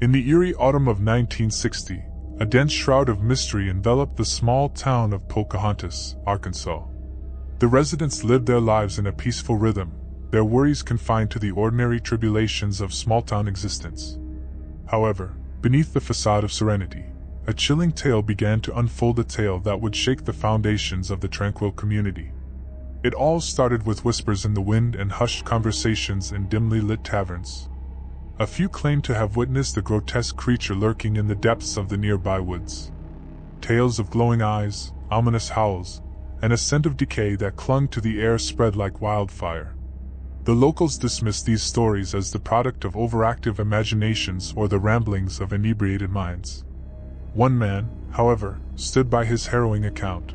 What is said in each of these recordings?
In the eerie autumn of 1960, a dense shroud of mystery enveloped the small town of Pocahontas, Arkansas. The residents lived their lives in a peaceful rhythm, their worries confined to the ordinary tribulations of small-town existence. However, beneath the facade of serenity, a chilling tale began to unfold, a tale that would shake the foundations of the tranquil community. It all started with whispers in the wind and hushed conversations in dimly lit taverns. A few claimed to have witnessed a grotesque creature lurking in the depths of the nearby woods. Tales of glowing eyes, ominous howls, and a scent of decay that clung to the air spread like wildfire. The locals dismissed these stories as the product of overactive imaginations or the ramblings of inebriated minds. One man, however, stood by his harrowing account.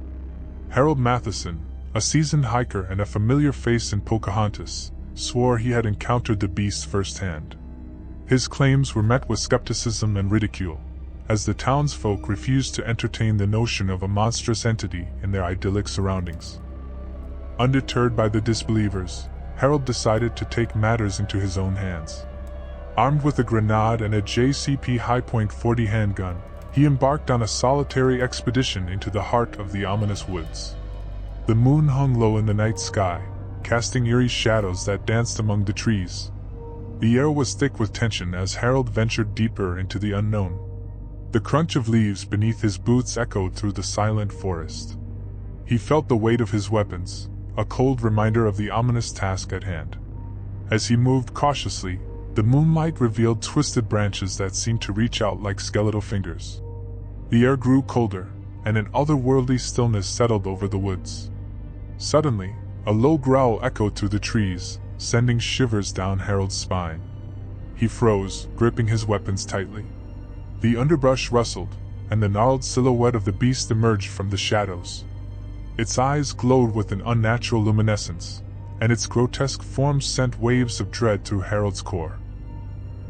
Harold Matheson, a seasoned hiker and a familiar face in Pocahontas, swore he had encountered the beast firsthand. His claims were met with skepticism and ridicule, as the townsfolk refused to entertain the notion of a monstrous entity in their idyllic surroundings. Undeterred by the disbelievers, Harold decided to take matters into his own hands. Armed with a grenade and a JCP .40 handgun, he embarked on a solitary expedition into the heart of the ominous woods. The moon hung low in the night sky, casting eerie shadows that danced among the trees. The air was thick with tension as Harold ventured deeper into the unknown. The crunch of leaves beneath his boots echoed through the silent forest. He felt the weight of his weapons, a cold reminder of the ominous task at hand. As he moved cautiously, the moonlight revealed twisted branches that seemed to reach out like skeletal fingers. The air grew colder, and an otherworldly stillness settled over the woods. Suddenly, a low growl echoed through the trees, sending shivers down Harold's spine. He froze, gripping his weapons tightly. The underbrush rustled, and the gnarled silhouette of the beast emerged from the shadows. Its eyes glowed with an unnatural luminescence, and its grotesque form sent waves of dread through Harold's core.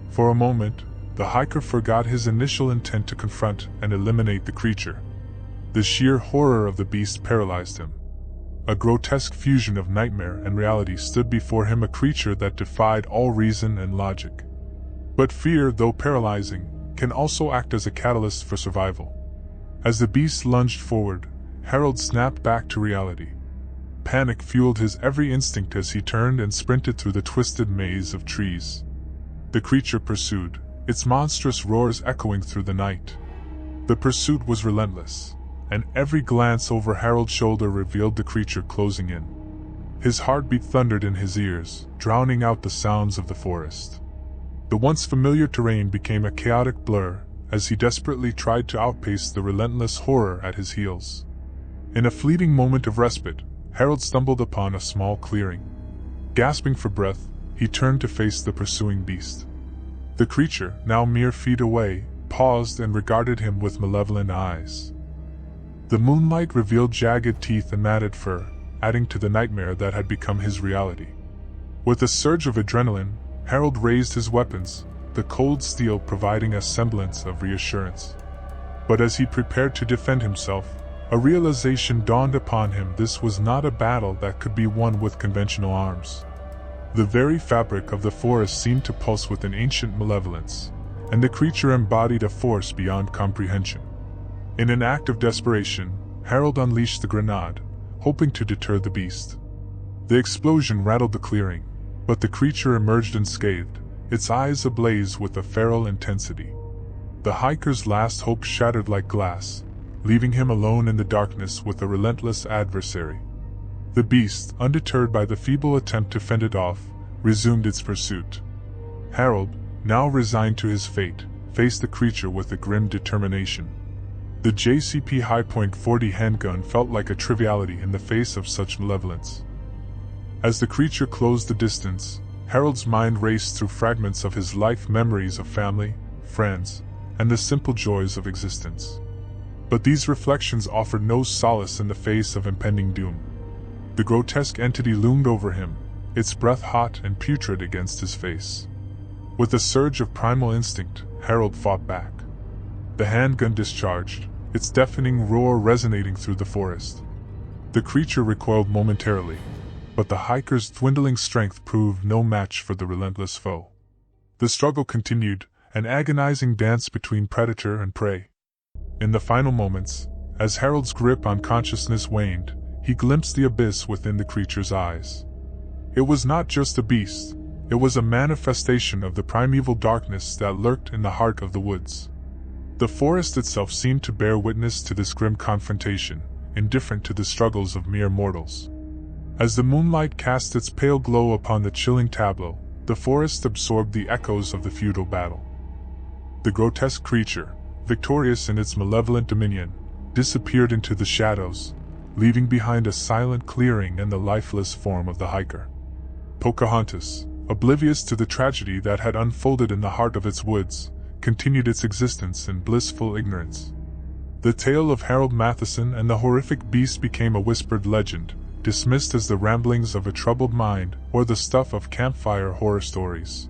For a moment, the hiker forgot his initial intent to confront and eliminate the creature. The sheer horror of the beast paralyzed him. A grotesque fusion of nightmare and reality stood before him, a creature that defied all reason and logic. But fear, though paralyzing, can also act as a catalyst for survival. As the beast lunged forward, Harold snapped back to reality. Panic fueled his every instinct as he turned and sprinted through the twisted maze of trees. The creature pursued, its monstrous roars echoing through the night. The pursuit was relentless, and every glance over Harold's shoulder revealed the creature closing in. His heartbeat thundered in his ears, drowning out the sounds of the forest. The once familiar terrain became a chaotic blur as he desperately tried to outpace the relentless horror at his heels. In a fleeting moment of respite, Harold stumbled upon a small clearing. Gasping for breath, he turned to face the pursuing beast. The creature, now mere feet away, paused and regarded him with malevolent eyes. The moonlight revealed jagged teeth and matted fur, adding to the nightmare that had become his reality. With a surge of adrenaline, Harold raised his weapons, the cold steel providing a semblance of reassurance. But as he prepared to defend himself, a realization dawned upon him: this was not a battle that could be won with conventional arms. The very fabric of the forest seemed to pulse with an ancient malevolence, and the creature embodied a force beyond comprehension. In an act of desperation, Harold unleashed the grenade, hoping to deter the beast. The explosion rattled the clearing, but the creature emerged unscathed, its eyes ablaze with a feral intensity. The hiker's last hope shattered like glass, leaving him alone in the darkness with a relentless adversary. The beast, undeterred by the feeble attempt to fend it off, resumed its pursuit. Harold, now resigned to his fate, faced the creature with a grim determination. The JCP .40 handgun felt like a triviality in the face of such malevolence. As the creature closed the distance, Harold's mind raced through fragments of his life, memories of family, friends, and the simple joys of existence. But these reflections offered no solace in the face of impending doom. The grotesque entity loomed over him, its breath hot and putrid against his face. With a surge of primal instinct, Harold fought back. The handgun discharged, its deafening roar resonating through the forest. The creature recoiled momentarily, but the hiker's dwindling strength proved no match for the relentless foe. The struggle continued, an agonizing dance between predator and prey. In the final moments, as Harold's grip on consciousness waned, he glimpsed the abyss within the creature's eyes. It was not just a beast, it was a manifestation of the primeval darkness that lurked in the heart of the woods. The forest itself seemed to bear witness to this grim confrontation, indifferent to the struggles of mere mortals. As the moonlight cast its pale glow upon the chilling tableau, the forest absorbed the echoes of the feudal battle. The grotesque creature, victorious in its malevolent dominion, disappeared into the shadows, leaving behind a silent clearing and the lifeless form of the hiker. Pocahontas, oblivious to the tragedy that had unfolded in the heart of its woods, continued its existence in blissful ignorance. The tale of Harold Matheson and the horrific beast became a whispered legend, dismissed as the ramblings of a troubled mind or the stuff of campfire horror stories.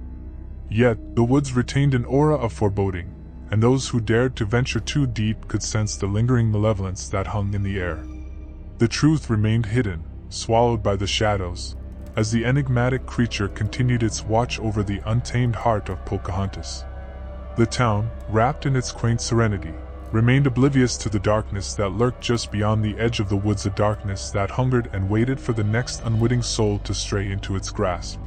Yet, the woods retained an aura of foreboding, and those who dared to venture too deep could sense the lingering malevolence that hung in the air. The truth remained hidden, swallowed by the shadows, as the enigmatic creature continued its watch over the untamed heart of Pocahontas. The town, wrapped in its quaint serenity, remained oblivious to the darkness that lurked just beyond the edge of the woods, a darkness that hungered and waited for the next unwitting soul to stray into its grasp.